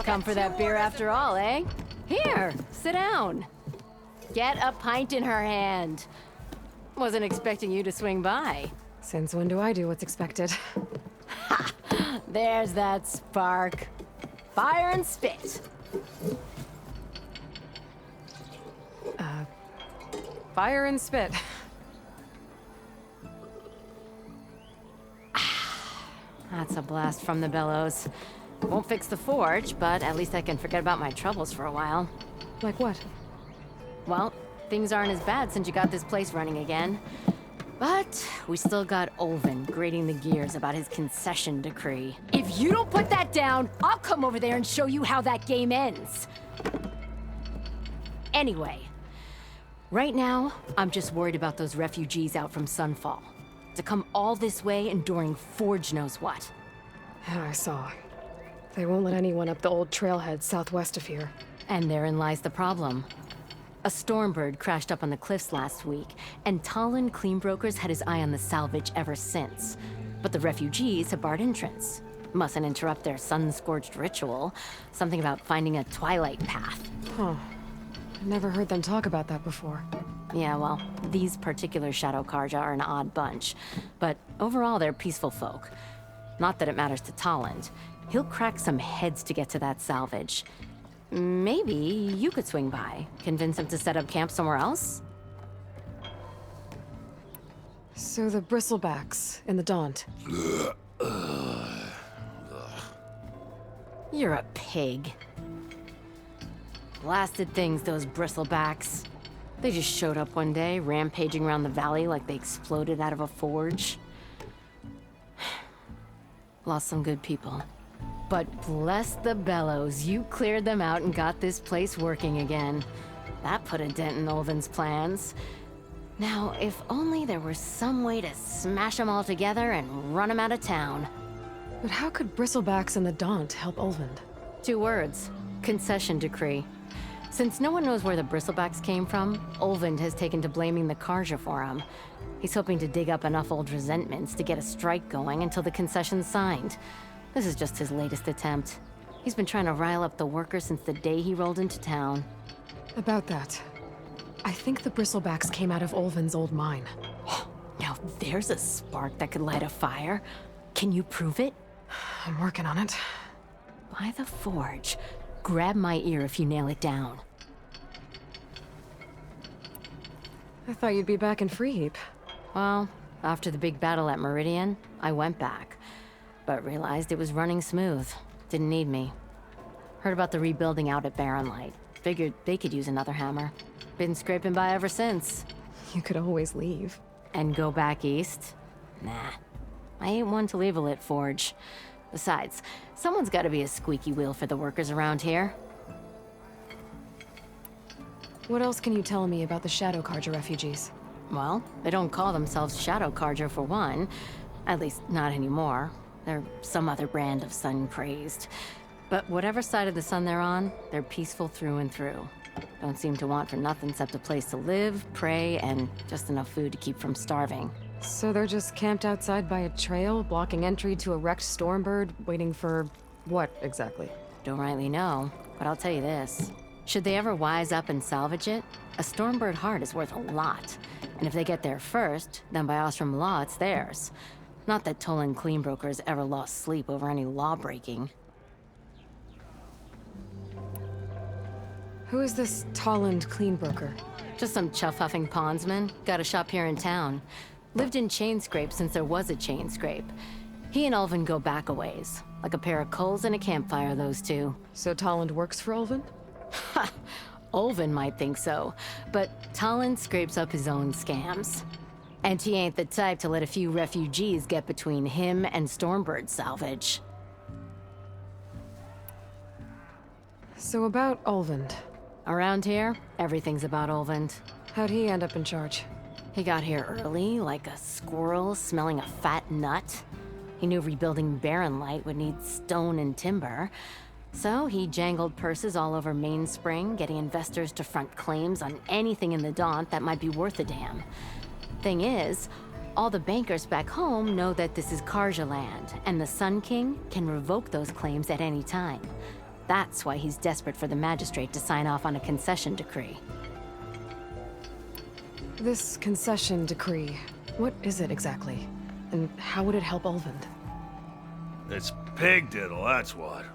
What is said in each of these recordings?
Come for that beer after all, eh? Here, sit down. Get a pint in her hand. Wasn't expecting you to swing by. Since when do I do what's expected? Ha! There's that spark. Fire and spit. Fire and spit. That's a blast from the bellows. Won't fix the forge, but at least I can forget about my troubles for a while. Like what? Well, things aren't as bad since you got this place running again. But we still got Olvin grating the gears about his concession decree. If you don't put that down, I'll come over there and show you how that game ends. Anyway, right now, I'm just worried about those refugees out from Sunfall. To come all this way enduring Forge knows what. Yeah, I saw. They won't let anyone up the old trailhead southwest of here. And therein lies the problem. A stormbird crashed up on the cliffs last week, and Talon Cleanbrokers had his eye on the salvage ever since. But the refugees have barred entrance. Mustn't interrupt their sun-scorched ritual. Something about finding a twilight path. Huh. Never heard them talk about that before. Yeah, well, these particular Shadow Karja are an odd bunch. But overall, they're peaceful folk. Not that it matters to Talon. He'll crack some heads to get to that salvage. Maybe you could swing by, convince him to set up camp somewhere else? So the bristlebacks in the Daunt. You're a pig. Blasted things, those bristlebacks. They just showed up one day, rampaging around the valley like they exploded out of a forge. Lost some good people. But bless the bellows, you cleared them out and got this place working again. That put a dent in Olvin's plans. Now, if only there were some way to smash them all together and run them out of town. But how could bristlebacks in the Daunt help Olvind? 2 words. Concession decree. Since no one knows where the bristlebacks came from, Olvind has taken to blaming the Karja for them. He's hoping to dig up enough old resentments to get a strike going until the concession's signed. This is just his latest attempt. He's been trying to rile up the workers since the day he rolled into town. About that, I think the bristlebacks came out of Olvin's old mine. Now there's a spark that could light a fire. Can you prove it? I'm working on it. By the forge. Grab my ear if you nail it down. I thought you'd be back in Freeheap. Well, after the big battle at Meridian, I went back. But realized it was running smooth. Didn't need me. Heard about the rebuilding out at Barren Light. Figured they could use another hammer. Been scraping by ever since. You could always leave. And go back east? Nah. I ain't one to leave a lit forge. Besides, someone's gotta be a squeaky wheel for the workers around here. What else can you tell me about the Shadow Karja refugees? Well, they don't call themselves Shadow Karja for one. At least, not anymore. They're some other brand of sun-crazed. But whatever side of the sun they're on, they're peaceful through and through. Don't seem to want for nothing except a place to live, pray, and just enough food to keep from starving. So they're just camped outside by a trail, blocking entry to a wrecked stormbird, waiting for what exactly? Don't rightly know, but I'll tell you this. Should they ever wise up and salvage it, a stormbird heart is worth a lot. And if they get there first, then by Ostrom law, it's theirs. Not that Tolan Cleanbrokers ever lost sleep over any law breaking. Who is this Talland Cleanbroker? Just some chuff-huffing pondsman. Got a shop here in town. Lived in Chainscrape since there was a Chainscrape. He and Ulvin go back a ways. Like a pair of coals and a campfire, those two. So Talland works for Ulvin? Ha! Ulvin might think so, but Talon scrapes up his own scams. And he ain't the type to let a few refugees get between him and Stormbird salvage. So about Ulvind. Around here, everything's about Ulvind. How'd he end up in charge? He got here early, like a squirrel smelling a fat nut. He knew rebuilding Barren Light would need stone and timber. So he jangled purses all over Mainspring, getting investors to front claims on anything in the Daunt that might be worth a damn. Thing is, all the bankers back home know that this is Karja land, and the Sun King can revoke those claims at any time. That's why he's desperate for the magistrate to sign off on a concession decree. This concession decree, what is it exactly? And how would it help Ulvund? It's pig diddle, that's what.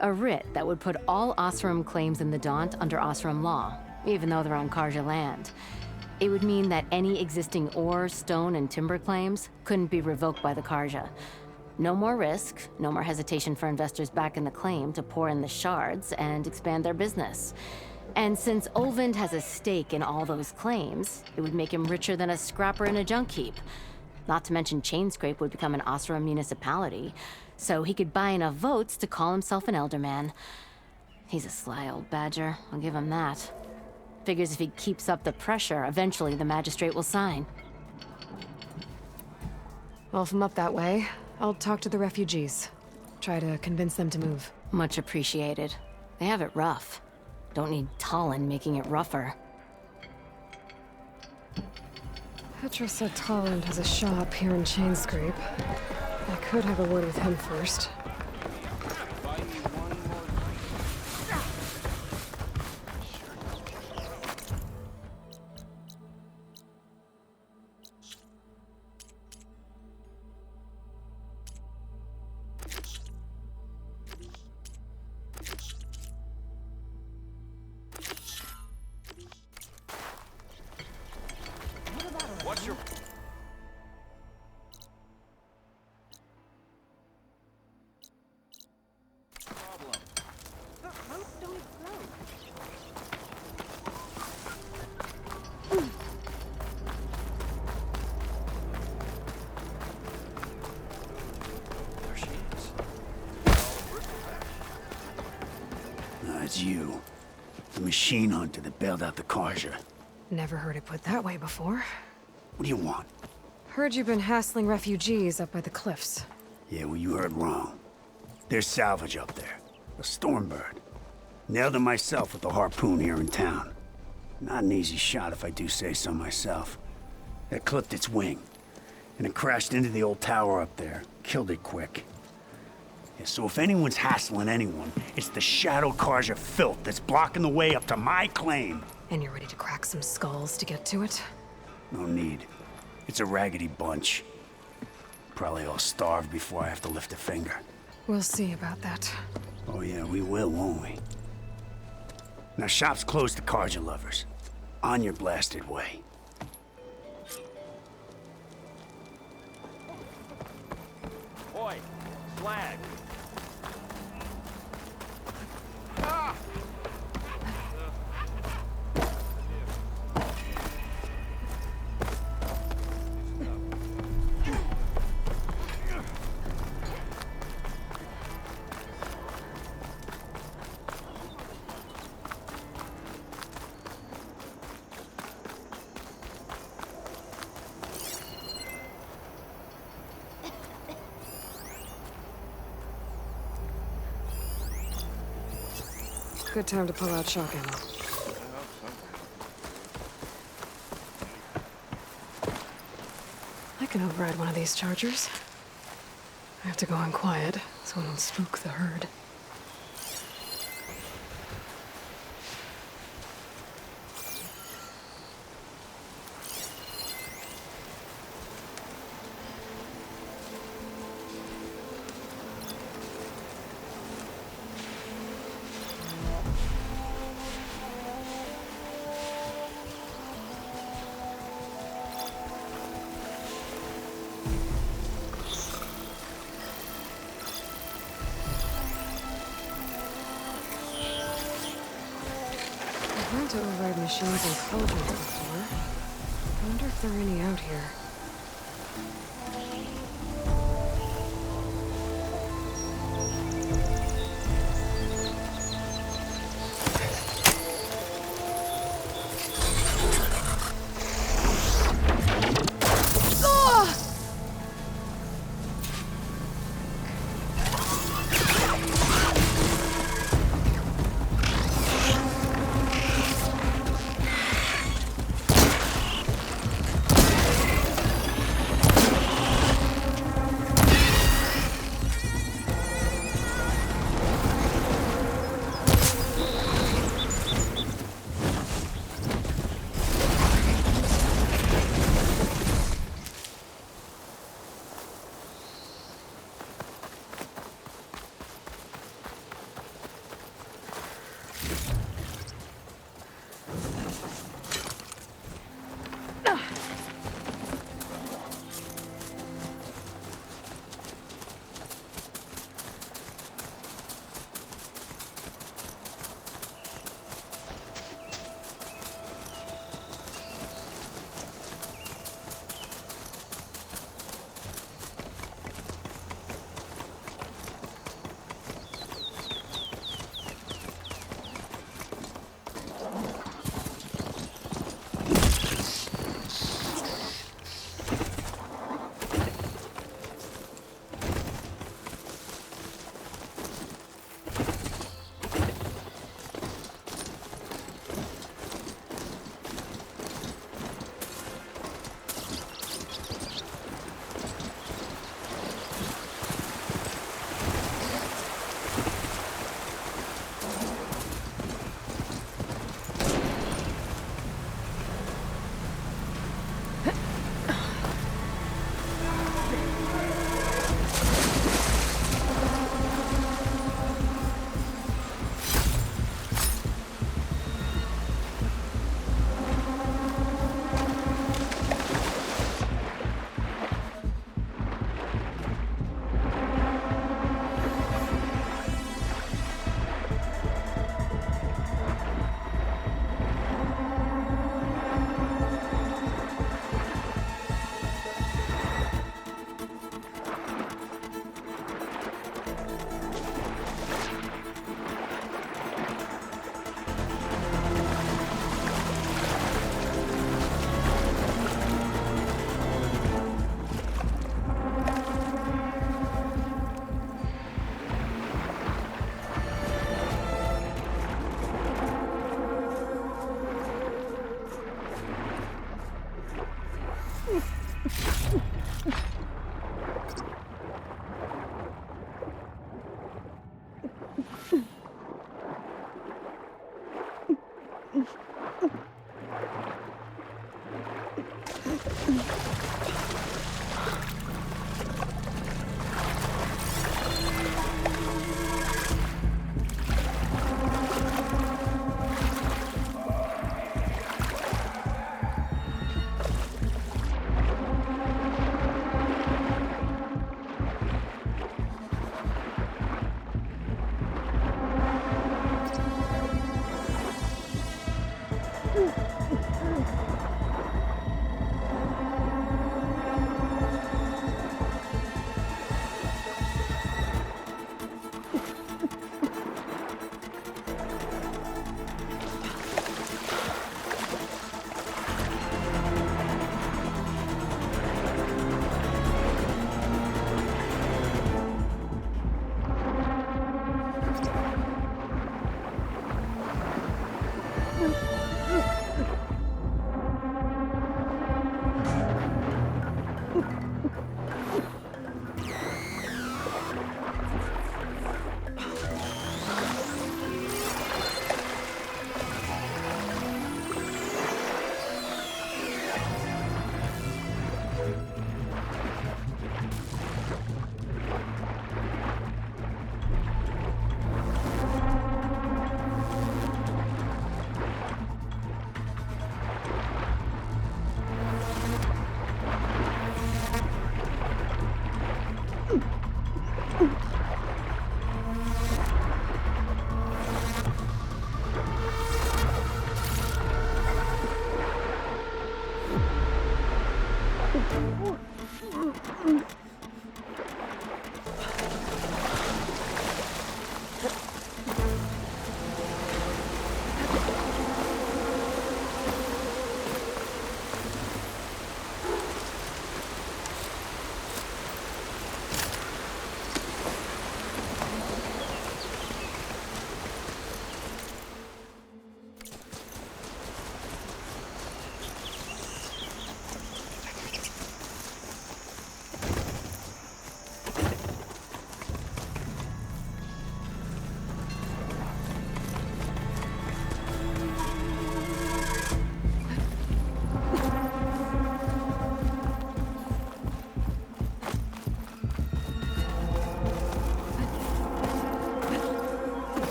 A writ that would put all Osram claims in the Daunt under Osram law, even though they're on Karja land. It would mean that any existing ore, stone, and timber claims couldn't be revoked by the Karja. No more risk, no more hesitation for investors back in the claim to pour in the shards and expand their business. And since Ulvund has a stake in all those claims, it would make him richer than a scrapper in a junk heap. Not to mention Chainscrape would become an Osram municipality, so he could buy enough votes to call himself an elderman. He's a sly old badger, I'll give him that. Figures if he keeps up the pressure, eventually the magistrate will sign. Well, if I'm up that way, I'll talk to the refugees. Try to convince them to move. Much appreciated. They have it rough. Don't need Talon making it rougher. Petra said Tolland has a shop here in Chainscrape. I could have a word with him first. What's your... problem? The ropes don't float. There she is. It's you. The machine hunter that bailed out the Karja. Never heard it put that way before. What do you want? Heard you've been hassling refugees up by the cliffs. Yeah, well, you heard wrong. There's salvage up there. A stormbird. Nailed it myself with the harpoon here in town. Not an easy shot if I do say so myself. That clipped its wing. And it crashed into the old tower up there. Killed it quick. Yeah, so if anyone's hassling anyone, it's the Shadow Karja filth that's blocking the way up to my claim. And you're ready to crack some skulls to get to it? No need. It's a raggedy bunch. Probably all starved before I have to lift a finger. We'll see about that. Oh yeah, we will, won't we? Now shop's closed to Karja lovers. On your blasted way. Boy, flag. Good time to pull out shock ammo. I can override one of these chargers. I have to go in quiet, so I don't spook the herd. I've learned to override machines and cauldrons before. I wonder if there are any out here.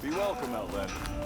Be welcome, Outlander.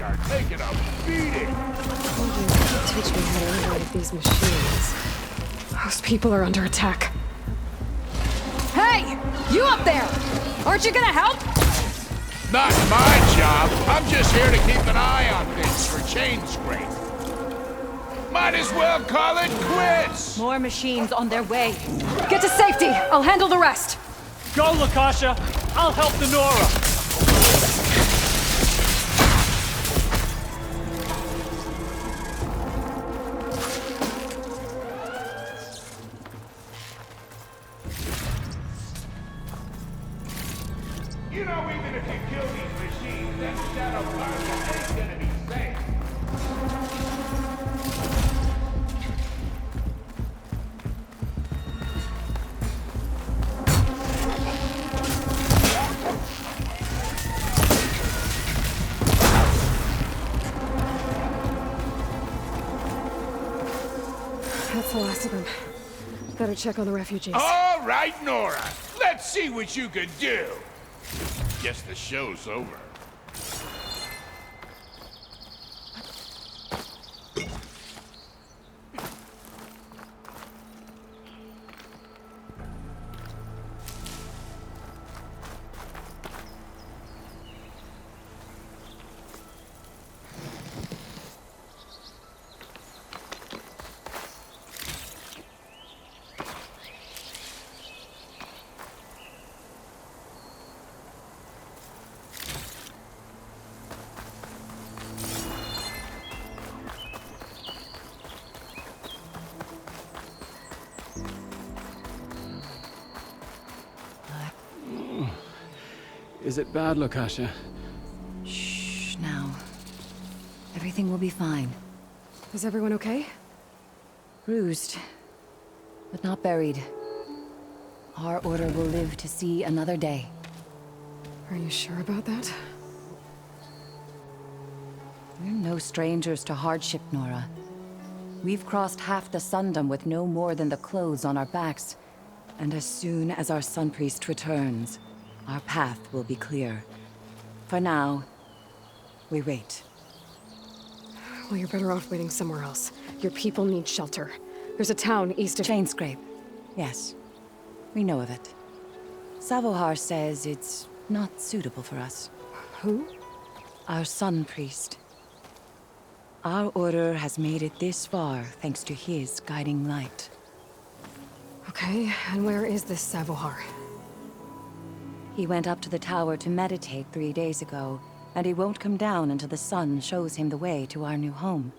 are taking a beating. Teach me how to operate these machines. Those people are under attack. Hey! You up there! Aren't you gonna help? Not my job. I'm just here to keep an eye on things for chain scrape. Might as well call it quits. More machines on their way. Get to safety! I'll handle the rest! Go, Lakasha! I'll help the Nora! You know, even if you kill these machines, that shadow planet ain't gonna be safe. That's the last of them. Better check on the refugees. All right, Nora. Let's see what you can do. Guess the show's over. Is it bad, Lakasha? Shh, now. Everything will be fine. Is everyone okay? Bruised, but not buried. Our order will live to see another day. Are you sure about that? We're no strangers to hardship, Nora. We've crossed half the Sundom with no more than the clothes on our backs. And as soon as our Sun Priest returns, our path will be clear. For now, we wait. Well, you're better off waiting somewhere else. Your people need shelter. There's a town east of... Chainscrape. Yes. We know of it. Savohar says it's not suitable for us. Who? Our Sun Priest. Our order has made it this far thanks to his guiding light. Okay, and where is this Savohar? He went up to the tower to meditate 3 days ago, and he won't come down until the sun shows him the way to our new home.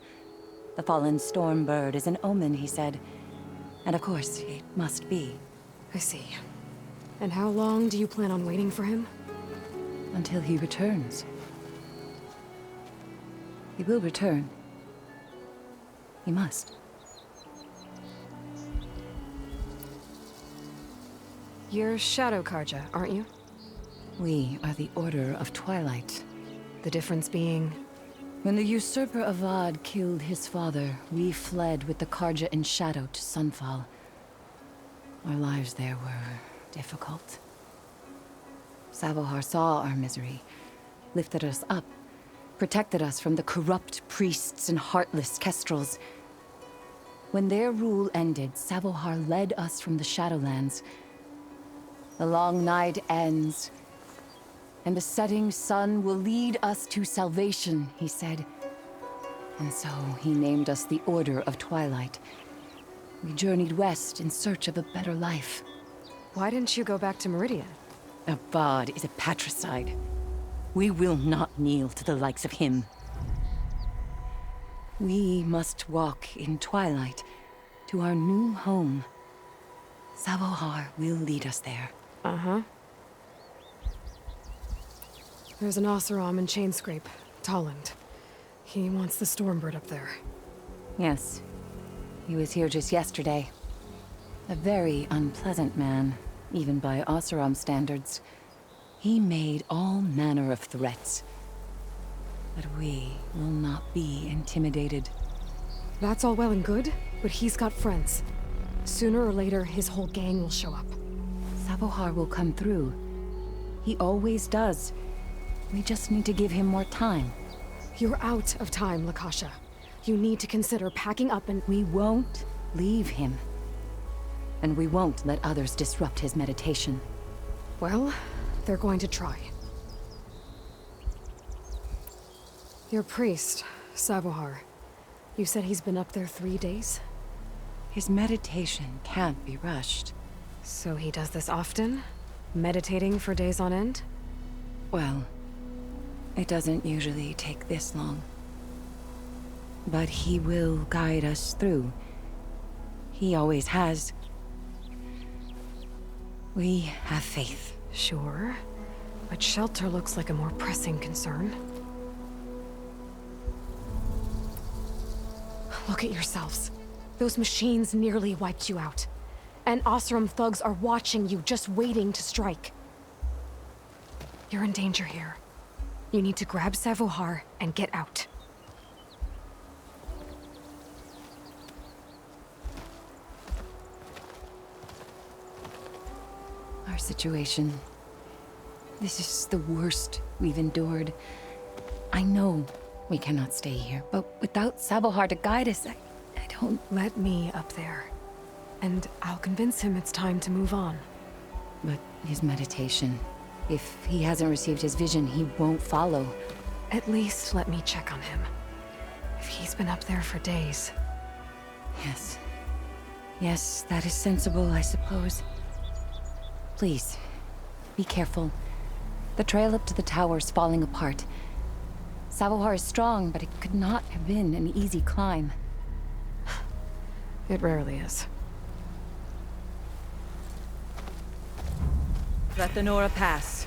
The fallen storm bird is an omen, he said. And of course, it must be. I see. And how long do you plan on waiting for him? Until he returns. He will return. He must. You're Shadow Karja, aren't you? We are the Order of Twilight. The difference being... When the usurper Avad killed his father, we fled with the Karja in shadow to Sunfall. Our lives there were difficult. Savohar saw our misery, lifted us up, protected us from the corrupt priests and heartless kestrels. When their rule ended, Savohar led us from the Shadowlands. The long night ends, and the setting sun will lead us to salvation, he said. And so he named us the Order of Twilight. We journeyed west in search of a better life. Why didn't you go back to Meridian? Avad is a patricide. We will not kneel to the likes of him. We must walk in twilight to our new home. Savohar will lead us there. Uh-huh. There's an Oseram in Chainscrape, Tolland. He wants the Stormbird up there. Yes. He was here just yesterday. A very unpleasant man, even by Oseram standards. He made all manner of threats. But we will not be intimidated. That's all well and good, but he's got friends. Sooner or later, his whole gang will show up. Savohar will come through. He always does. We just need to give him more time. You're out of time, Lakasha. You need to consider packing up and... We won't leave him. And we won't let others disrupt his meditation. Well, they're going to try. Your priest, Savohar. You said he's been up there 3 days? His meditation can't be rushed. So he does this often? Meditating for days on end? Well, it doesn't usually take this long. But he will guide us through. He always has. We have faith. Sure. But shelter looks like a more pressing concern. Look at yourselves. Those machines nearly wiped you out. And Osram thugs are watching you, just waiting to strike. You're in danger here. You need to grab Savohar and get out. Our situation. This is the worst we've endured. I know we cannot stay here, but without Savohar to guide us, I don't... Let me up there. And I'll convince him it's time to move on. But his meditation... If he hasn't received his vision, he won't follow. At least let me check on him. If he's been up there for days. Yes. Yes, that is sensible, I suppose. Please, be careful. The trail up to the tower's falling apart. Savohar is strong, but it could not have been an easy climb. It rarely is. Let the Nora pass.